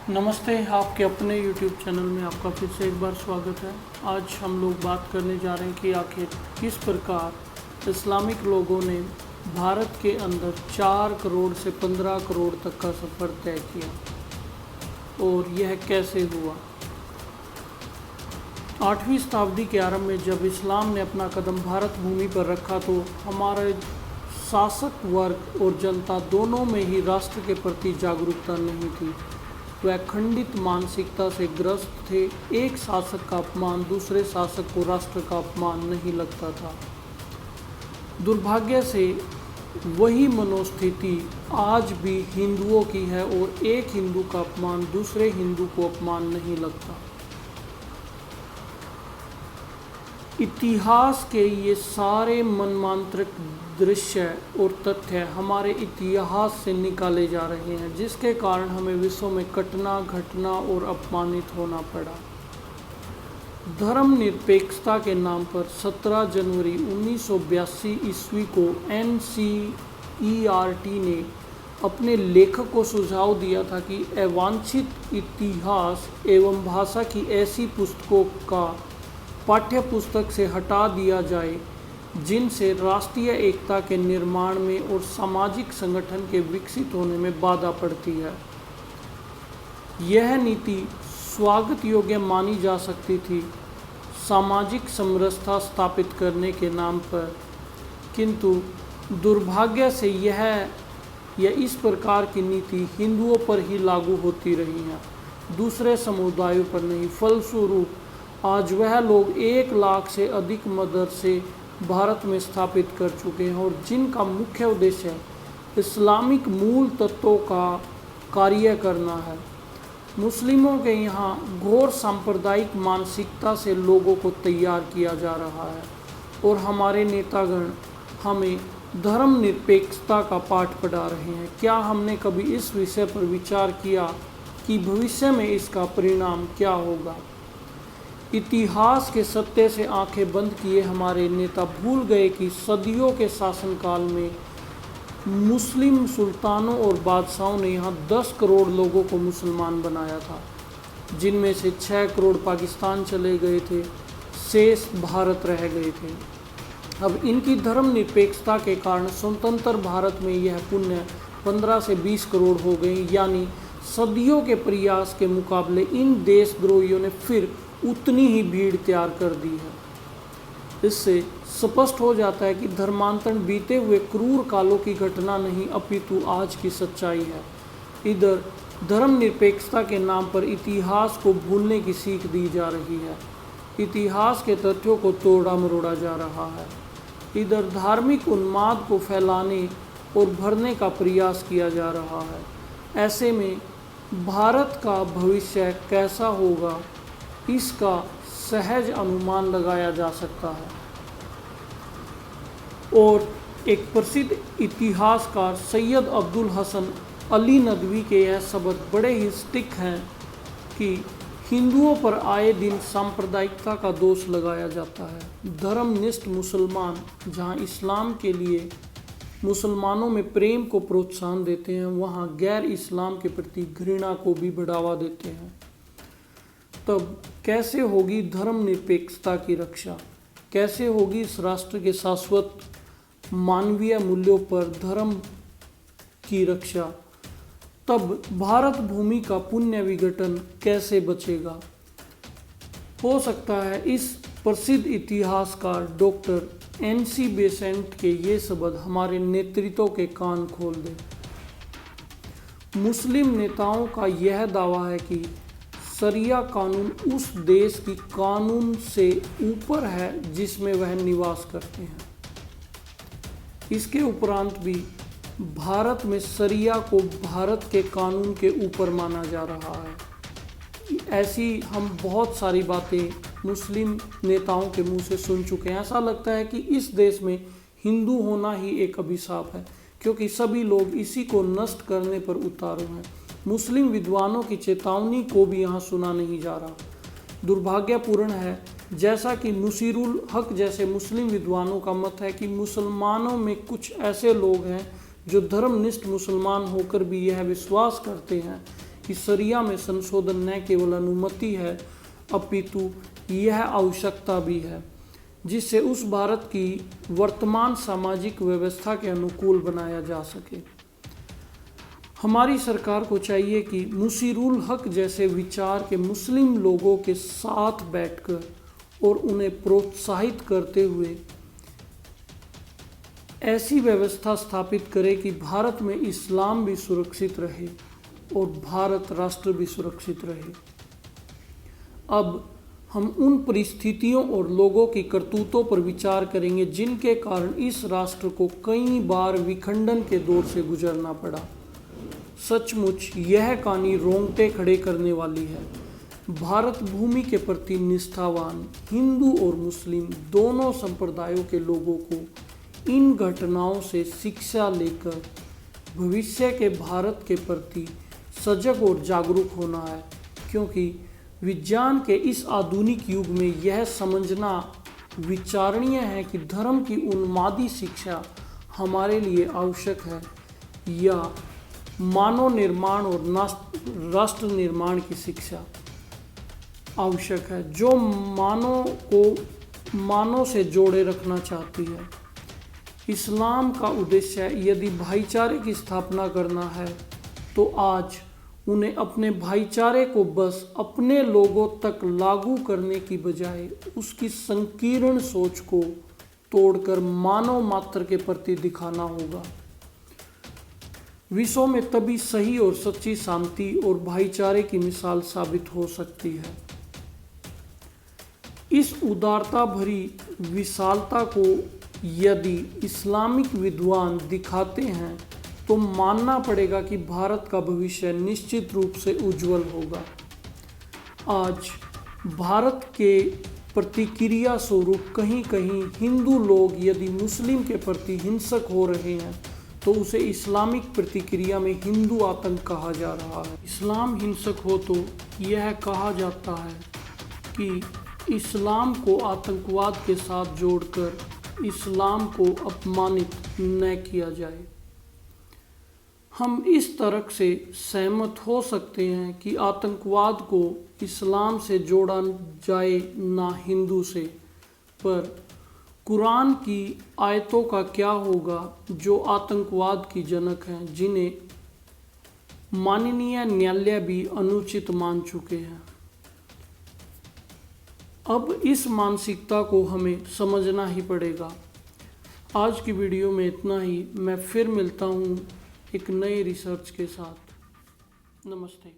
नमस्ते, आपके अपने YouTube चैनल में आपका फिर से एक बार स्वागत है। आज हम लोग बात करने जा रहे हैं कि आखिर किस प्रकार इस्लामिक लोगों ने भारत के अंदर 4 करोड़ से 15 करोड़ तक का सफ़र तय किया और यह कैसे हुआ। 8वीं शताब्दी के आरंभ में जब इस्लाम ने अपना कदम भारत भूमि पर रखा तो हमारे शासक वर्ग और जनता दोनों में ही राष्ट्र के प्रति जागरूकता नहीं थी। वह खंडित मानसिकता से ग्रस्त थे। एक शासक का अपमान दूसरे शासक को राष्ट्र का अपमान नहीं लगता था। दुर्भाग्य से वही मनोस्थिति आज भी हिंदुओं की है और एक हिंदू का अपमान दूसरे हिंदू को अपमान नहीं लगता। इतिहास के ये सारे मनमांत्रिक दृश्य और तथ्य हमारे इतिहास से निकाले जा रहे हैं, जिसके कारण हमें विश्व में कटना घटना और अपमानित होना पड़ा। धर्मनिरपेक्षता के नाम पर 17 जनवरी 1982 ईस्वी को NCERT ने अपने लेखक को सुझाव दिया था कि अवांछित इतिहास एवं भाषा की ऐसी पुस्तकों का पाठ्य पुस्तक से हटा दिया जाए जिनसे राष्ट्रीय एकता के निर्माण में और सामाजिक संगठन के विकसित होने में बाधा पड़ती है। यह नीति स्वागत योग्य मानी जा सकती थी सामाजिक समरसता स्थापित करने के नाम पर, किंतु दुर्भाग्य से यह इस प्रकार की नीति हिंदुओं पर ही लागू होती रही है, दूसरे समुदायों पर नहीं। फलस्वरूप आज वह लोग 1 लाख से अधिक मदरसे भारत में स्थापित कर चुके हैं और जिनका मुख्य उद्देश्य इस्लामिक मूल तत्वों का कार्य करना है। मुस्लिमों के यहाँ घोर सांप्रदायिक मानसिकता से लोगों को तैयार किया जा रहा है और हमारे नेतागण हमें धर्मनिरपेक्षता का पाठ पढ़ा रहे हैं। क्या हमने कभी इस विषय पर विचार किया कि भविष्य में इसका परिणाम क्या होगा? इतिहास के सत्य से आंखें बंद किए हमारे नेता भूल गए कि सदियों के शासनकाल में मुस्लिम सुल्तानों और बादशाहों ने यहाँ 10 करोड़ लोगों को मुसलमान बनाया था, जिनमें से 6 करोड़ पाकिस्तान चले गए थे, शेष भारत रह गए थे। अब इनकी धर्मनिरपेक्षता के कारण स्वतंत्र भारत में यह पुण्य 15 से 20 करोड़ हो गए, यानी सदियों के प्रयास के मुकाबले इन देशद्रोहियों ने फिर उतनी ही भीड़ तैयार कर दी है। इससे स्पष्ट हो जाता है कि धर्मांतरण बीते हुए क्रूर कालों की घटना नहीं अपितु आज की सच्चाई है। इधर धर्मनिरपेक्षता के नाम पर इतिहास को भूलने की सीख दी जा रही है, इतिहास के तथ्यों को तोड़ा मरोड़ा जा रहा है। इधर धार्मिक उन्माद को फैलाने और भरने का प्रयास किया जा रहा है। ऐसे में भारत का भविष्य कैसा होगा, इसका सहज अनुमान लगाया जा सकता है। और एक प्रसिद्ध इतिहासकार सैयद अब्दुल हसन अली नदवी के यह शब्द बड़े ही स्टिक हैं कि हिंदुओं पर आए दिन सांप्रदायिकता का दोष लगाया जाता है। धर्मनिष्ठ मुसलमान जहां इस्लाम के लिए मुसलमानों में प्रेम को प्रोत्साहन देते हैं, वहां गैर इस्लाम के प्रति घृणा को भी बढ़ावा देते हैं। तब कैसे होगी धर्मनिरपेक्षता की रक्षा? कैसे होगी इस राष्ट्र के शाश्वत मानवीय मूल्यों पर धर्म की रक्षा? तब भारत भूमि का पुण्य विघटन कैसे बचेगा? हो सकता है इस प्रसिद्ध इतिहासकार डॉक्टर NC बेसेंट के ये शब्द हमारे नेतृत्व के कान खोल दें। मुस्लिम नेताओं का यह दावा है कि शरिया कानून उस देश की कानून से ऊपर है जिसमें वह निवास करते हैं। इसके उपरांत भी भारत में शरिया को भारत के कानून के ऊपर माना जा रहा है। ऐसी हम बहुत सारी बातें मुस्लिम नेताओं के मुंह से सुन चुके हैं। ऐसा लगता है कि इस देश में हिंदू होना ही एक अभिशाप है, क्योंकि सभी लोग इसी को नष्ट करने पर उतारू हैं। मुस्लिम विद्वानों की चेतावनी को भी यहाँ सुना नहीं जा रहा। दुर्भाग्यपूर्ण है, जैसा कि नुसीरुल हक जैसे मुस्लिम विद्वानों का मत है कि मुसलमानों में कुछ ऐसे लोग हैं जो धर्मनिष्ठ मुसलमान होकर भी यह विश्वास करते हैं कि शरिया में संशोधन न केवल अनुमति है अपितु यह आवश्यकता भी है, जिससे उस भारत की वर्तमान सामाजिक व्यवस्था के अनुकूल बनाया जा सके। हमारी सरकार को चाहिए कि मुशीरुल हक जैसे विचार के मुस्लिम लोगों के साथ बैठकर और उन्हें प्रोत्साहित करते हुए ऐसी व्यवस्था स्थापित करे कि भारत में इस्लाम भी सुरक्षित रहे और भारत राष्ट्र भी सुरक्षित रहे। अब हम उन परिस्थितियों और लोगों की करतूतों पर विचार करेंगे जिनके कारण इस राष्ट्र को कई बार विखंडन के दौर से गुजरना पड़ा। सचमुच यह कहानी रोंगटे खड़े करने वाली है। भारत भूमि के प्रति निष्ठावान हिंदू और मुस्लिम दोनों संप्रदायों के लोगों को इन घटनाओं से शिक्षा लेकर भविष्य के भारत के प्रति सजग और जागरूक होना है, क्योंकि विज्ञान के इस आधुनिक युग में यह समझना विचारणीय है कि धर्म की उन्मादी शिक्षा हमारे लिए आवश्यक है या मानव निर्माण और राष्ट्र निर्माण की शिक्षा आवश्यक है, जो मानव को मानव से जोड़े रखना चाहती है। इस्लाम का उद्देश्य यदि भाईचारे की स्थापना करना है तो आज उन्हें अपने भाईचारे को बस अपने लोगों तक लागू करने की बजाय उसकी संकीर्ण सोच को तोड़कर मानव मात्र के प्रति दिखाना होगा। विश्व में तभी सही और सच्ची शांति और भाईचारे की मिसाल साबित हो सकती है। इस उदारता भरी विशालता को यदि इस्लामिक विद्वान दिखाते हैं तो मानना पड़ेगा कि भारत का भविष्य निश्चित रूप से उज्जवल होगा। आज भारत के प्रतिक्रिया स्वरूप कहीं कहीं हिंदू लोग यदि मुस्लिम के प्रति हिंसक हो रहे हैं तो उसे इस्लामिक प्रतिक्रिया में हिंदू आतंक कहा जा रहा है। इस्लाम हिंसक हो तो यह कहा जाता है कि इस्लाम को आतंकवाद के साथ जोड़कर इस्लाम को अपमानित न किया जाए। हम इस तर्क से सहमत हो सकते हैं कि आतंकवाद को इस्लाम से जोड़ा जाए ना हिंदू से, पर कुरान की आयतों का क्या होगा जो आतंकवाद की जनक हैं, जिन्हें माननीय न्यायालय भी अनुचित मान चुके हैं। अब इस मानसिकता को हमें समझना ही पड़ेगा। आज की वीडियो में इतना ही। मैं फिर मिलता हूँ एक नए रिसर्च के साथ। नमस्ते।